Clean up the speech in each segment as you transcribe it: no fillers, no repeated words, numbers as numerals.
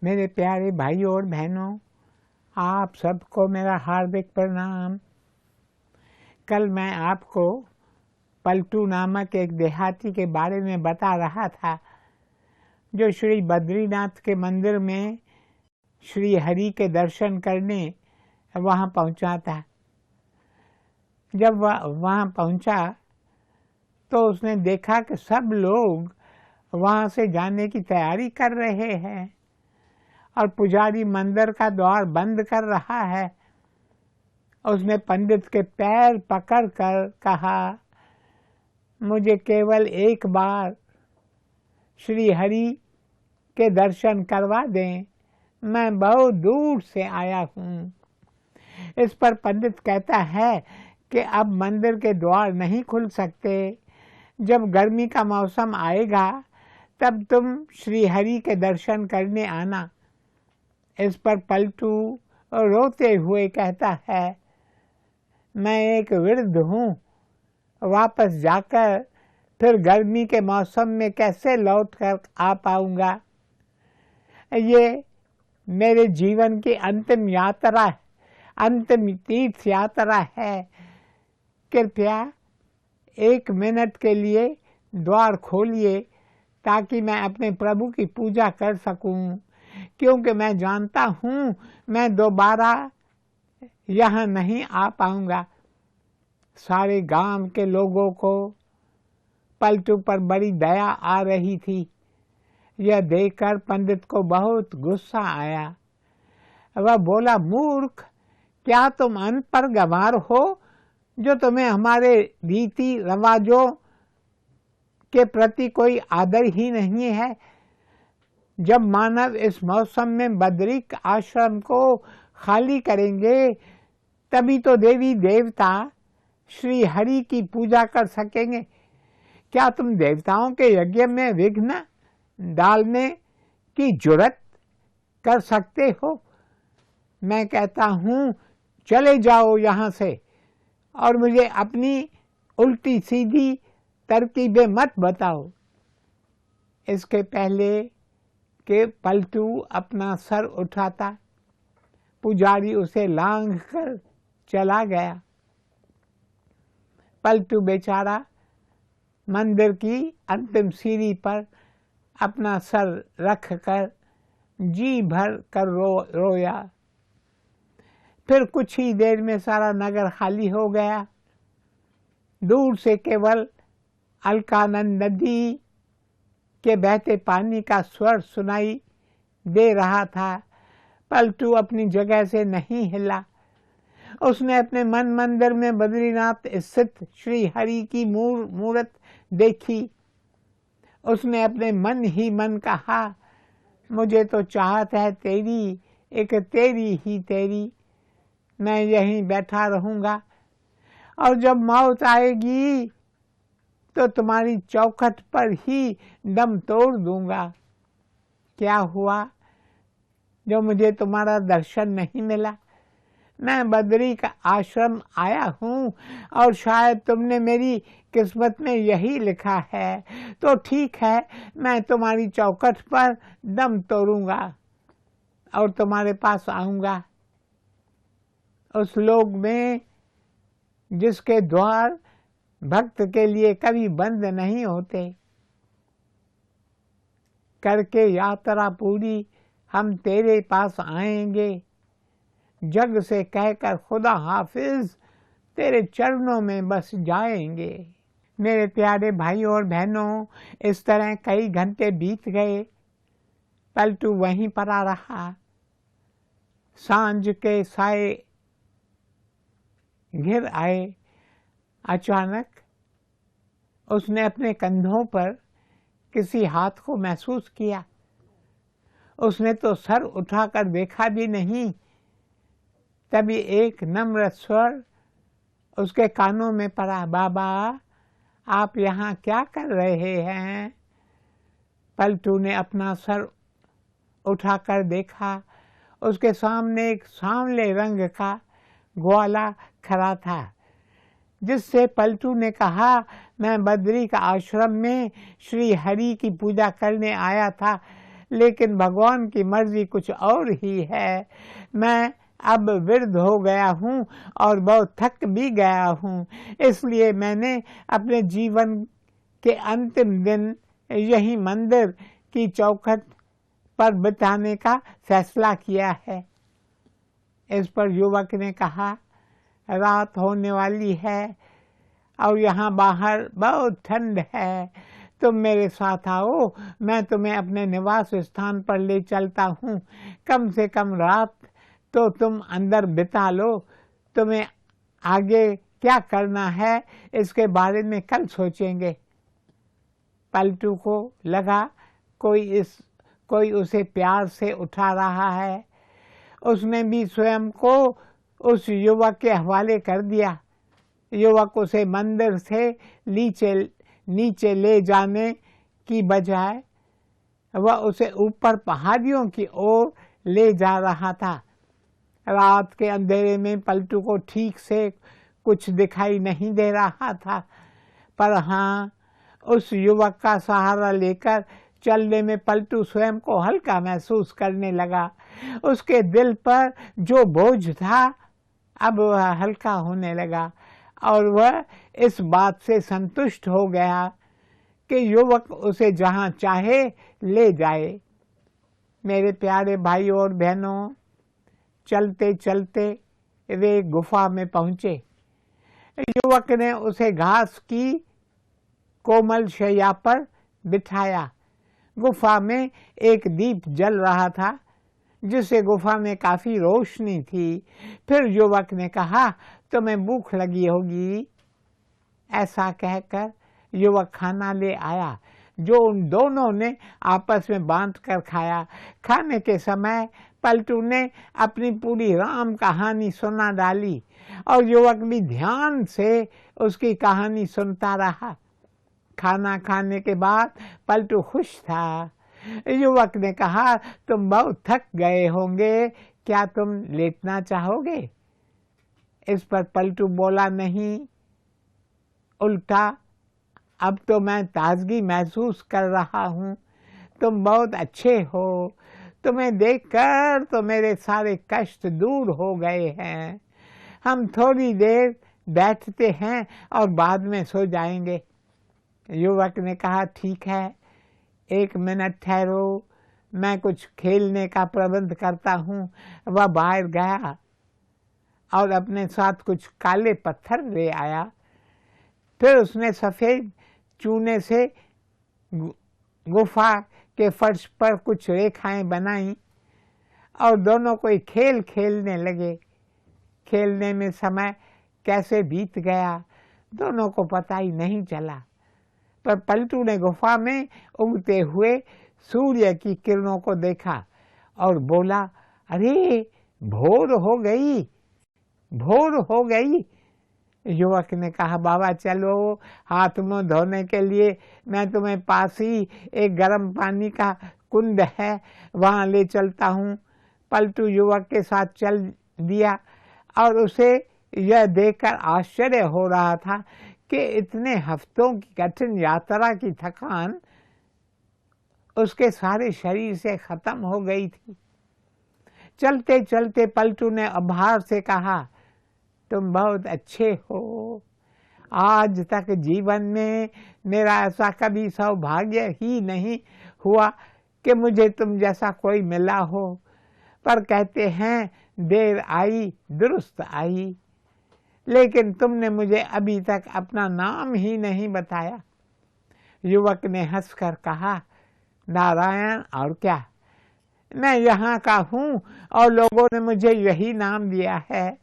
मेरे प्यारे भाइयों और बहनों, आप सबको मेरा हार्दिक प्रणाम। कल मैं आपको पलटू नामक एक देहाती के बारे में बता रहा था जो श्री बद्रीनाथ के मंदिर में श्री हरि के दर्शन करने वहाँ पहुँचा था। जब वह वहाँ पहुँचा तो उसने देखा कि सब लोग वहाँ से जाने की तैयारी कर रहे हैं और पुजारी मंदिर का द्वार बंद कर रहा है। उसने पंडित के पैर पकड़कर कहा, मुझे केवल एक बार श्री हरि के दर्शन करवा दें, मैं बहुत दूर से आया हूँ। इस पर पंडित कहता है कि अब मंदिर के द्वार नहीं खुल सकते, जब गर्मी का मौसम आएगा तब तुम श्री हरि के दर्शन करने आना। इस पर पलटू रोते हुए कहता है, मैं एक वृद्ध हूँ, वापस जाकर फिर गर्मी के मौसम में कैसे लौट कर आ पाऊँगा। ये मेरे जीवन की अंतिम यात्रा, अंतिम तीर्थ यात्रा है। कृपया 1 मिनट के लिए द्वार खोलिए ताकि मैं अपने प्रभु की पूजा कर सकूं, क्योंकि मैं जानता हूँ मैं दोबारा यहाँ नहीं आ पाऊँगा। सारे गांव के लोगों को पलटू पर बड़ी दया आ रही थी। यह देखकर पंडित को बहुत गुस्सा आया। वह बोला, मूर्ख, क्या तुम अनपढ़ गंवार हो जो तुम्हें हमारे रीति रिवाजों के प्रति कोई आदर ही नहीं है। जब मानव इस मौसम में बद्री आश्रम को खाली करेंगे तभी तो देवी देवता श्री हरि की पूजा कर सकेंगे। क्या तुम देवताओं के यज्ञ में विघ्न डालने की जुर्रत कर सकते हो? मैं कहता हूँ चले जाओ यहाँ से और मुझे अपनी उल्टी सीधी तरकीबें मत बताओ। इसके पहले कि पलटू अपना सर उठाता, पुजारी उसे लांघ कर चला गया। पलटू बेचारा मंदिर की अंतिम सीढ़ी पर अपना सर रख कर जी भर कर रोया। फिर कुछ ही देर में सारा नगर खाली हो गया। दूर से केवल अलकानंद नदी के बहते पानी का स्वर सुनाई दे रहा था। पलटू अपनी जगह से नहीं हिला। उसने अपने मन मंदिर में बद्रीनाथ स्थित श्री हरि की मूर्त देखी। उसने अपने मन ही मन कहा, मुझे तो चाहत है तेरी, एक तेरी ही तेरी, मैं यहीं बैठा रहूँगा और जब मौत आएगी तो तुम्हारी चौखट पर ही दम तोड़ दूंगा। क्या हुआ जो मुझे तुम्हारा दर्शन नहीं मिला? मैं बद्री का आश्रम आया हूँ और शायद तुमने मेरी किस्मत में यही लिखा है, तो ठीक है, मैं तुम्हारी चौखट पर दम तोड़ूंगा और तुम्हारे पास आऊँगा। उस लोक में जिसके द्वार भक्त के लिए कभी बंद नहीं होते, करके यात्रा पूरी हम तेरे पास आएंगे। जग से कहकर खुदा हाफिज तेरे चरणों में बस जाएंगे। मेरे प्यारे भाइयों और बहनों, इस तरह कई घंटे बीत गए। पलटू वहीं पर आ रहा। सांझ के साए घिर आए। अचानक उसने अपने कंधों पर किसी हाथ को महसूस किया। उसने तो सर उठाकर देखा भी नहीं। तभी एक नम्र स्वर उसके कानों में पड़ा, बाबा आप यहाँ क्या कर रहे हैं? पलटू ने अपना सर उठाकर देखा। उसके सामने एक सांवले रंग का ग्वाला खड़ा था, जिससे पलटू ने कहा, मैं बद्री का आश्रम में श्री हरि की पूजा करने आया था, लेकिन भगवान की मर्जी कुछ और ही है। मैं अब वृद्ध हो गया हूँ और बहुत थक भी गया हूँ, इसलिए मैंने अपने जीवन के अंतिम दिन यही मंदिर की चौखट पर बिताने का फैसला किया है। इस पर युवक ने कहा, रात होने वाली है और यहाँ बाहर बहुत ठंड है, तुम मेरे साथ आओ, मैं तुम्हें अपने निवास स्थान पर ले चलता हूँ। कम से कम रात तो तुम अंदर बिता लो। तुम्हें आगे क्या करना है इसके बारे में कल सोचेंगे। पलटू को लगा कोई उसे प्यार से उठा रहा है। उसने भी स्वयं को उस युवक के हवाले कर दिया। युवक उसे मंदिर से नीचे ले जाने की बजाय वह उसे ऊपर पहाड़ियों की ओर ले जा रहा था। रात के अंधेरे में पलटू को ठीक से कुछ दिखाई नहीं दे रहा था, पर हाँ, उस युवक का सहारा लेकर चलने में पलटू स्वयं को हल्का महसूस करने लगा। उसके दिल पर जो बोझ था अब वह हल्का होने लगा और वह इस बात से संतुष्ट हो गया कि युवक उसे जहाँ चाहे ले जाए। मेरे प्यारे भाइयों और बहनों, चलते चलते वे गुफा में पहुँचे। युवक ने उसे घास की कोमल शैया पर बिठाया। गुफा में एक दीप जल रहा था, जिससे गुफा में काफी रोशनी थी। फिर युवक ने कहा, तुम्हें भूख लगी होगी। ऐसा कहकर युवक खाना ले आया, जो उन दोनों ने आपस में बांटकर खाया। खाने के समय पलटू ने अपनी पूरी राम कहानी सुना डाली और युवक भी ध्यान से उसकी कहानी सुनता रहा। खाना खाने के बाद पलटू खुश था। युवक ने कहा, तुम बहुत थक गए होंगे, क्या तुम लेटना चाहोगे? इस पर पलटू बोला, नहीं, उल्टा अब तो मैं ताजगी महसूस कर रहा हूँ। तुम बहुत अच्छे हो, तुम्हें देखकर तो मेरे सारे कष्ट दूर हो गए हैं। हम थोड़ी देर बैठते हैं और बाद में सो जाएंगे। युवक ने कहा, ठीक है, 1 मिनट ठहरो, मैं कुछ खेलने का प्रबंध करता हूँ। वह बाहर गया और अपने साथ कुछ काले पत्थर ले आया। फिर उसने सफ़ेद चूने से गुफा के फर्श पर कुछ रेखाएं बनाई और दोनों कोई खेल खेलने लगे। खेलने में समय कैसे बीत गया दोनों को पता ही नहीं चला। पर पलटू ने गुफा में उगते हुए सूर्य की किरणों को देखा और बोला, अरे भोर हो गई, भोर हो गई। युवक ने कहा, बाबा चलो, हाथ मुंह धोने के लिए मैं तुम्हें पास ही एक गर्म पानी का कुंड है, वहाँ ले चलता हूँ। पलटू युवक के साथ चल दिया और उसे यह देखकर आश्चर्य हो रहा था कि इतने हफ्तों की कठिन यात्रा की थकान उसके सारे शरीर से खत्म हो गई थी। चलते चलते पलटू ने आभार से कहा, तुम बहुत अच्छे हो। आज तक जीवन में मेरा ऐसा कभी सौभाग्य ही नहीं हुआ कि मुझे तुम जैसा कोई मिला हो। पर कहते हैं देर आई दुरुस्त आई, लेकिन तुमने मुझे अभी तक अपना नाम ही नहीं बताया। युवक ने हंसकर कहा, नारायण, और क्या, मैं यहाँ का हूँ और लोगों ने मुझे यही नाम दिया है।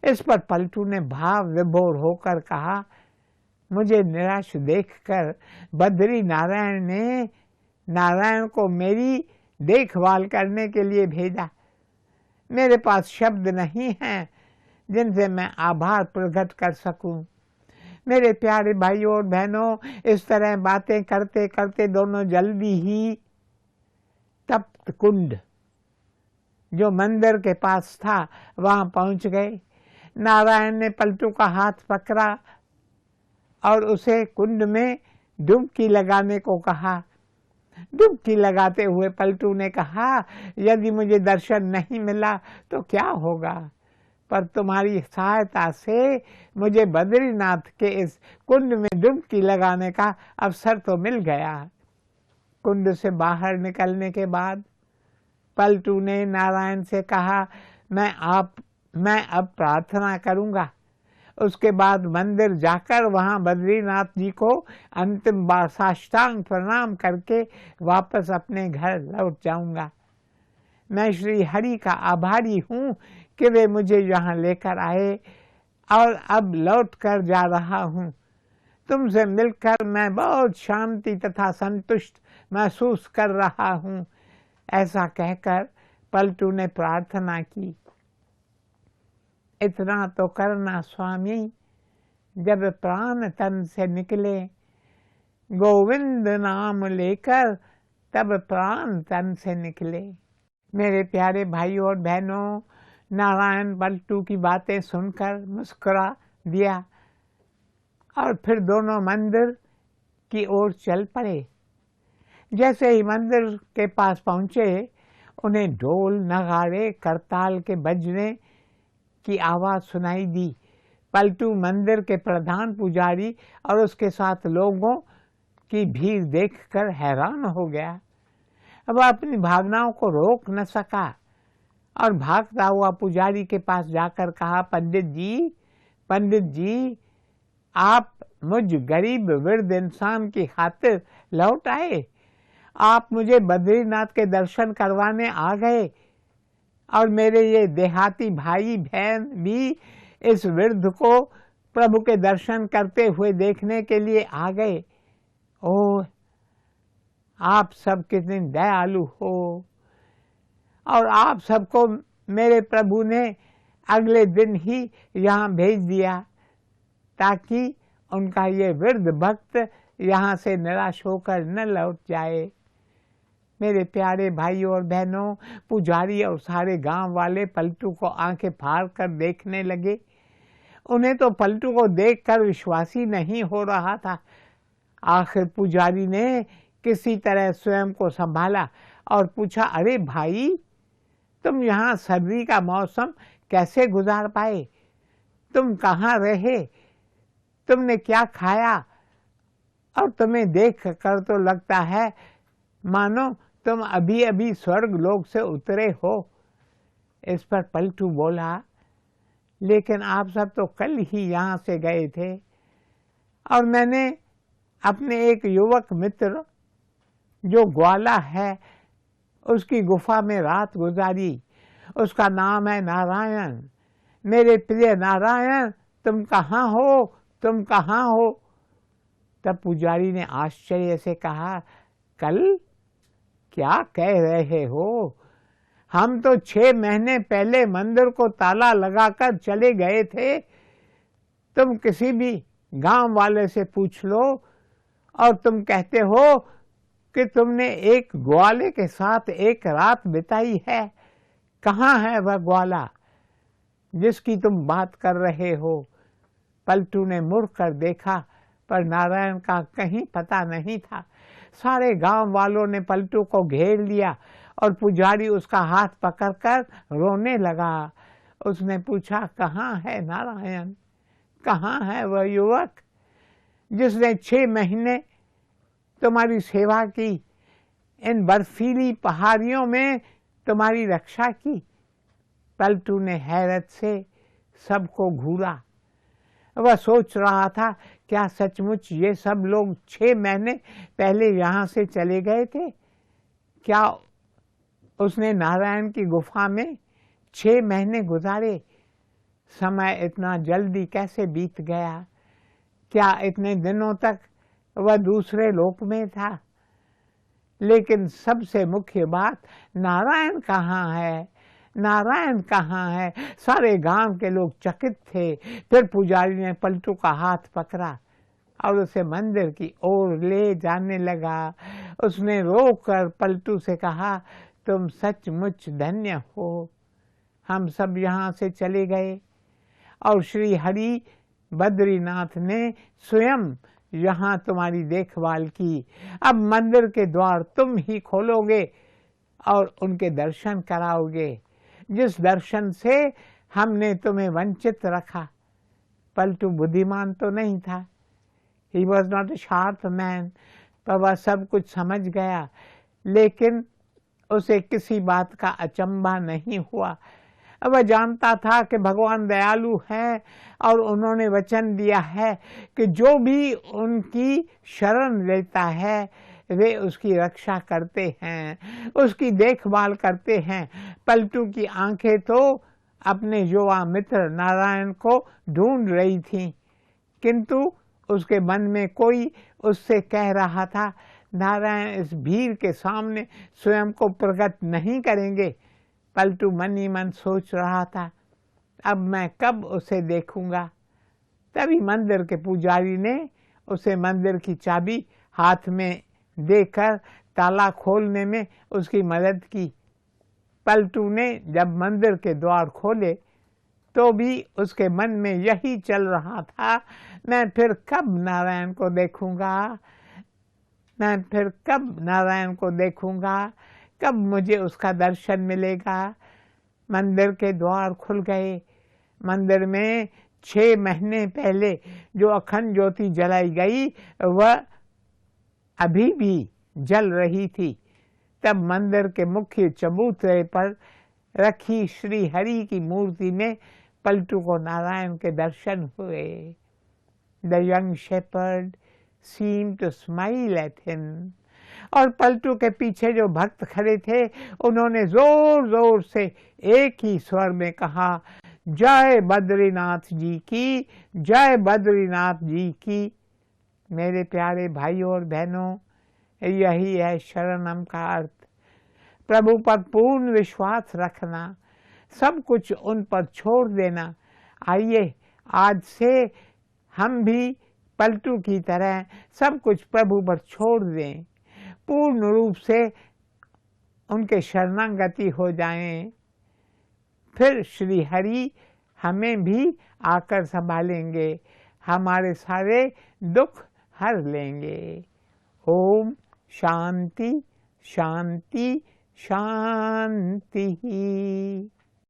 इस पर पलटू ने भाव विभोर होकर कहा, मुझे निराश देखकर बद्री नारायण ने नारायण को मेरी देखभाल करने के लिए भेजा। मेरे पास शब्द नहीं हैं जिनसे मैं आभार प्रकट कर सकूं। मेरे प्यारे भाइयों और बहनों, इस तरह बातें करते करते दोनों जल्दी ही तप्त कुंड जो मंदिर के पास था वहां पहुंच गए। नारायण ने पलटू का हाथ पकड़ा और उसे कुंड में डुबकी लगाने को कहा। डुबकी लगाते हुए पलटू ने कहा, यदि मुझे दर्शन नहीं मिला तो क्या होगा, पर तुम्हारी सहायता से मुझे बद्रीनाथ के इस कुंड में डुबकी लगाने का अवसर तो मिल गया। कुंड से बाहर निकलने के बाद पलटू ने नारायण से कहा, मैं अब प्रार्थना करूंगा। उसके बाद मंदिर जाकर वहां बद्रीनाथ जी को अंतिम बार साष्टांग प्रणाम करके वापस अपने घर लौट जाऊंगा। मैं श्री हरि का आभारी हूँ कि वे मुझे यहाँ लेकर आए और अब लौट कर जा रहा हूँ। तुमसे मिलकर मैं बहुत शांति तथा संतुष्ट महसूस कर रहा हूँ। ऐसा कहकर पलटू ने प्रार्थना की, इतना तो करना स्वामी, जब प्राण तन से निकले, गोविंद नाम लेकर तब प्राण तन से निकले। मेरे प्यारे भाइयों और बहनों, नारायण पलटू की बातें सुनकर मुस्कुरा दिया और फिर दोनों मंदिर की ओर चल पड़े। जैसे ही मंदिर के पास पहुंचे, उन्हें ढोल नगाड़े करताल के बजने की आवाज़ सुनाई दी। पलटू मंदिर के प्रधान पुजारी और उसके साथ लोगों की भीड़ देखकर हैरान हो गया। वह अपनी भावनाओं को रोक न सका और भागता हुआ पुजारी के पास जाकर कहा, पंडित जी, आप मुझ गरीब वृद्ध इंसान की खातिर लौट आए। आप मुझे बद्रीनाथ के दर्शन करवाने आ गए और मेरे ये देहाती भाई बहन भी इस वृद्ध को प्रभु के दर्शन करते हुए देखने के लिए आ गए। ओह, आप सब कितने दयालु हो, और आप सबको मेरे प्रभु ने अगले दिन ही यहाँ भेज दिया ताकि उनका ये वृद्ध भक्त यहाँ से निराश होकर न लौट जाए। मेरे प्यारे भाइयों और बहनों, पुजारी और सारे गांव वाले पलटू को आंखें फाड़ कर देखने लगे। उन्हें तो पलटू को देखकर विश्वास ही नहीं हो रहा था। आखिर पुजारी ने किसी तरह स्वयं को संभाला और पूछा, अरे भाई, तुम यहाँ सर्दी का मौसम कैसे गुजार पाए? तुम कहाँ रहे? तुमने क्या खाया? और तुम्हें देख कर तो लगता है मानो तुम अभी अभी स्वर्ग लोक से उतरे हो। इस पर पलटू बोला, लेकिन आप सब तो कल ही यहाँ से गए थे और मैंने अपने एक युवक मित्र जो ग्वाला है उसकी गुफा में रात गुजारी। उसका नाम है नारायण। मेरे प्रिय नारायण, तुम कहाँ हो? तुम कहाँ हो? तब पुजारी ने आश्चर्य से कहा, कल? क्या कह रहे हो? हम तो 6 महीने पहले मंदिर को ताला लगाकर चले गए थे। तुम किसी भी गांव वाले से पूछ लो और तुम कहते हो कि तुमने एक ग्वाले के साथ एक रात बिताई है। कहाँ है वह ग्वाला जिसकी तुम बात कर रहे हो? पलटू ने मुड़ कर देखा पर नारायण का कहीं पता नहीं था। सारे गांव वालों ने पलटू को घेर लिया और पुजारी उसका हाथ पकड़कर रोने लगा। उसने पूछा, कहाँ है नारायण? कहाँ है वह युवक जिसने 6 महीने तुम्हारी सेवा की, इन बर्फीली पहाड़ियों में तुम्हारी रक्षा की? पलटू ने हैरत से सबको घूरा। वह सोच रहा था, क्या सचमुच ये सब लोग 6 महीने पहले यहाँ से चले गए थे? क्या उसने नारायण की गुफा में 6 महीने गुजारे? समय इतना जल्दी कैसे बीत गया? क्या इतने दिनों तक वह दूसरे लोक में था? लेकिन सबसे मुख्य बात, नारायण कहाँ है? नारायण कहाँ है? सारे गांव के लोग चकित थे। फिर पुजारी ने पलटू का हाथ पकड़ा और उसे मंदिर की ओर ले जाने लगा। उसने रोकर पलटू से कहा, तुम सचमुच धन्य हो। हम सब यहाँ से चले गए और श्री हरि बद्रीनाथ ने स्वयं यहाँ तुम्हारी देखभाल की, अब मंदिर के द्वार तुम ही खोलोगे और उनके दर्शन कराओगे, जिस दर्शन से हमने तुम्हें वंचित रखा। पलटू बुद्धिमान तो नहीं था, he was not a sharp man, पर वह सब कुछ समझ गया, लेकिन उसे किसी बात का अचंभा नहीं हुआ। वह जानता था कि भगवान दयालु हैं और उन्होंने वचन दिया है कि जो भी उनकी शरण लेता है वे उसकी रक्षा करते हैं, उसकी देखभाल करते हैं। पलटू की आंखें तो अपने युवा मित्र नारायण को ढूंढ रही थीं, किंतु उसके मन में कोई उससे कह रहा था, नारायण इस भीड़ के सामने स्वयं को प्रकट नहीं करेंगे। पलटू मन ही मन सोच रहा था, अब मैं कब उसे देखूंगा। तभी मंदिर के पुजारी ने उसे मंदिर की चाबी हाथ में देकर ताला खोलने में उसकी मदद की। पलटू ने जब मंदिर के द्वार खोले तो भी उसके मन में यही चल रहा था, मैं फिर कब नारायण को देखूंगा, मैं फिर कब नारायण को देखूंगा, कब मुझे उसका दर्शन मिलेगा। मंदिर के द्वार खुल गए। मंदिर में 6 महीने पहले जो अखंड ज्योति जलाई गई वह अभी भी जल रही थी। तब मंदिर के मुख्य चबूतरे पर रखी श्री हरि की मूर्ति में पलटू को नारायण के दर्शन हुए। The young shepherd seemed to smile at him। और पलटू के पीछे जो भक्त खड़े थे उन्होंने जोर जोर से एक ही स्वर में कहा, जय बद्रीनाथ जी की, जय बद्रीनाथ जी की। मेरे प्यारे भाइयों और बहनों, यही है शरणम का अर्थ। प्रभु पर पूर्ण विश्वास रखना, सब कुछ उन पर छोड़ देना। आइए आज से हम भी पलटू की तरह सब कुछ प्रभु पर छोड़ दें, पूर्ण रूप से उनके शरणागति हो जाएं। फिर श्री हरि हमें भी आकर संभालेंगे, हमारे सारे दुख हर लेंगे। ओम शांति शांति शांति।